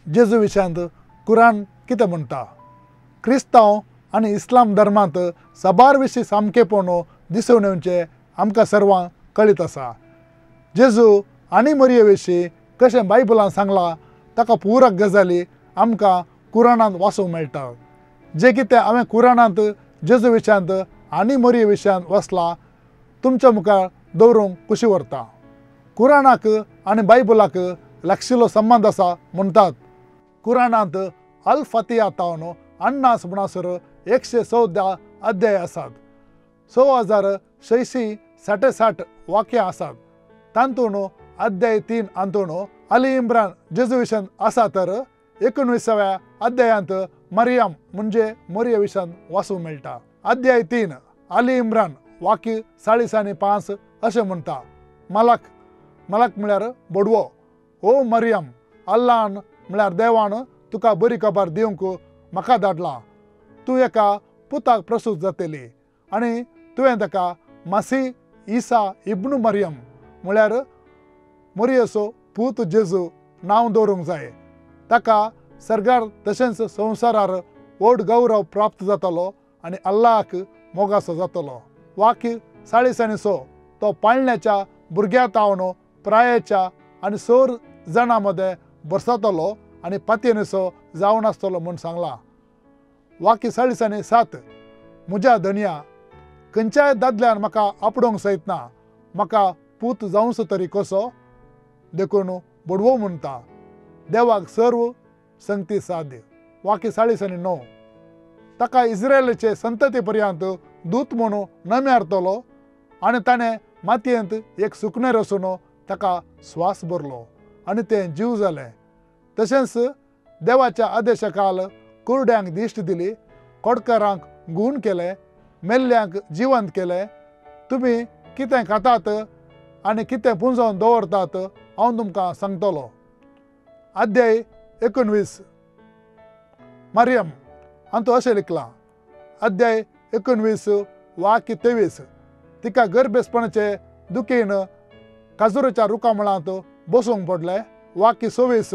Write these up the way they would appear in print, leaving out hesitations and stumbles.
जेजू विशयांत कुरान कितें म्हणटा। क्रिस्तांव आनी इस्लाम धर्मांत सबार विशीं सामकेपण दिसून येवचें आमकां सर्वांक कळीत आसा। जेजू आनी मरये विशीं कशें बायबलान सांगलां ताका पुराक गजाली आमकां कुरानांत वाचूंक मेळटा। जें कितें हांवें कुरानांत जेजू विशयांत आनी मरये विशयांत वाचलां तुमच्या मुखार दवरूंक खुशी व्हरता। कुरानाक आनी बायबलाक लागशिल्लो संबंद आसा म्हणटात। कुरानांत अल फातिहा तावन अन्नास म्हणसर 114 अध्याय आसात। 6667 वाक्यां आसात। तातूंत अध्याय 3 हातूंत अली इम्रान जेजू विशयांत आसा तर 19व्या अध्यायांत मरियम म्हणजे मरये विशयांत वाचूंक मेळटा। अध्याय 3 अली इम्रान वाक्य 40 आनी 5 अशें म्हणटा। मलक म्हळ्यार बडवो, ओ मरियम, अल्लान म्हळ्यार देवान तुका बरी खबर दिवंक म्हाका धाडलां। तूं एका पुताक प्रसूत जातली आनी तुवें ताका मसीह ईसा इब्न मरियम म्हळ्यार मरयेचो पूत जेजू नांव दवरूंक जाय। ताका सर्गार तशेंच संवसारार व्हड गौरव प्राप्त जातलो आनी अल्लाहाक मोगाचो जातलो। वाक्य 40 आनी 6 तो पाळण्याच्या भुरग्या तावन प्रायाच्या आनी 4 जाणां मदें बसतलो आनी पातयेचो जावन आसतलो म्हूण सांगलां। वाक्य 40 आनी 7 म्हज्या धन्या, खंयच्याय दादल्यान म्हाका आपणूंक सयतना म्हाका पूत जावंच तरी कसो। देखून बडवो म्हणटा, देवाक सर्व संगती साद। वाक्य 40 आनी 9 ताका इस्रायेलाचे संतती पर्यंत दूत म्हूण नम्यारतलो आनी ताणें मातयेंत एक सुकणेर वचून ताका स्वास भरलो आनी तें जीव जालें। तशेंच देवाच्या आदेशाखाल कुरड्यांक दिश्ट दिली, कोडकारांक गूण केले, मेल्ल्यांक जिवंत केले। तुमी कितें खातात आनी कितें पुंजोवन दवरतात हांव तुमकां सांगतलो। अध्याय 19 मरियम हातूंत अशें लिखलां। अध्याय 19 वाक्य 23 तिका गर्भेसपणाचे दुखीन काजूराच्या रुखामळांत बसूंक पडलें। वाक्य 26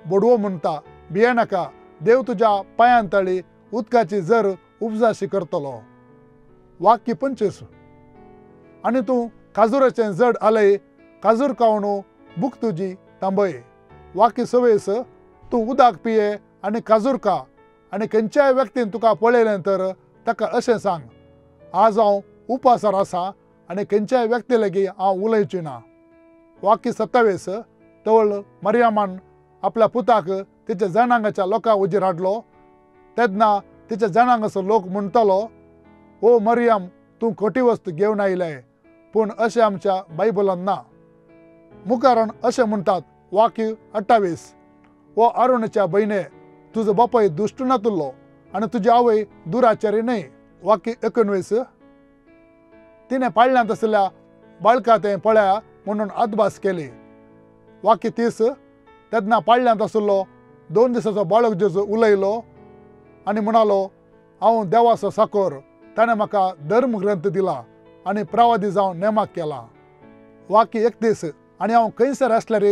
बडवो म्हणटा, भिये नाका, देव तुज्या पांयां तळी उदकाची झर उपजाशी करतलो। वाक्य 25 आनी तूं काजूराचें जड आलय, काजूर खावन भूक तुजी थांबय। वाक्य 26 तूं उदक पिये आनी काजूर खा आनी खंयच्याय व्यक्तीन तुका पळयलें तर ताका अशें सांग, आज हांव उपासार आसा आनी खंयच्याय व्यक्ती लागीं हांव उलयची ना। वाक्य 27 तवळ मरियमान आपल्या पुताक तिच्या जनांगाच्या लोकां उजीर हाडलो। तेन्ना तिच्या जनांगाचो लोक म्हणटलो, ओ मरियम, तूं खोटी वस्त घेवन आयलें, पूण अशें आमच्या बायबलान ना। मुखारान अशें म्हणटात। वाक्य 28 ओ आरोनाच्या बहिणे, तुजो बापूय दुश्ट नातुल्लो आनी तुजी आवय दुराचारी न्हय। वाक्य 19 तिणें पाळण्यांत आसलेल्या बाळकां तें पळया म्हणून आदबास केली। वाक्य 30 तेन्ना पाळण्यांत आशिल्लो 2 दिसाचो बाळक जेजू उलयलो आनी म्हणालो, हांव देवाचो साकोर, ताणें म्हाका धर्मग्रंथ दिला आनी प्रवादी जावन नेमाक केला। वाक्य 31 आनी हांव खंयसर आसल्यार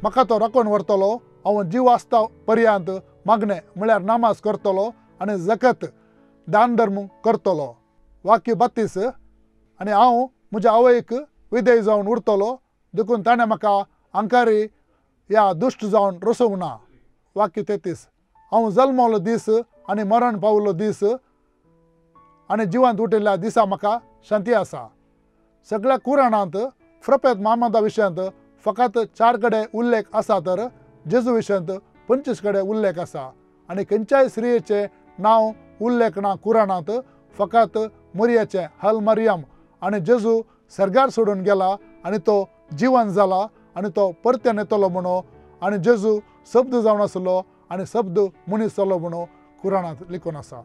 म्हाका तो राखून व्हरतलो। हांव जीव आसता पर्यंत मागणें म्हळ्यार नामाज करतलो आनी जकत दान धर्म करतलो। वाक्य 32 आनी हांव म्हज्या आवयक विधेय जावन उरतलो, देखून ताणें म्हाका आंकारी ह्या दुश्ट जावन रसूंक ना। वाक्य 33 हांव जल्मलो दीस आनी मरण पावलो दीस आनी जिवंत उटिल्ल्या दिसा म्हाका शांती आसा। सगळ्या कुरानांत प्रोफेत मुहम्मदा विशयांत फकत 4 कडेन उल्लेख आसा तर जेजू विशयांत 25 कडेन उल्लेख आसा आनी खंयच्याय स्त्रियेचें नांव उल्लेख ना कुरानांत, फकत मरियेचें हल मरियम आनी जेजू सर्गार सोडून गेला आनी तो जिवंत जाला आनी तो परतें येतलो म्हणून आनी जेजू शब्द जावन आसलो आनी शब्द मनीस जालो म्हणून कुरानांत लिखून आसा।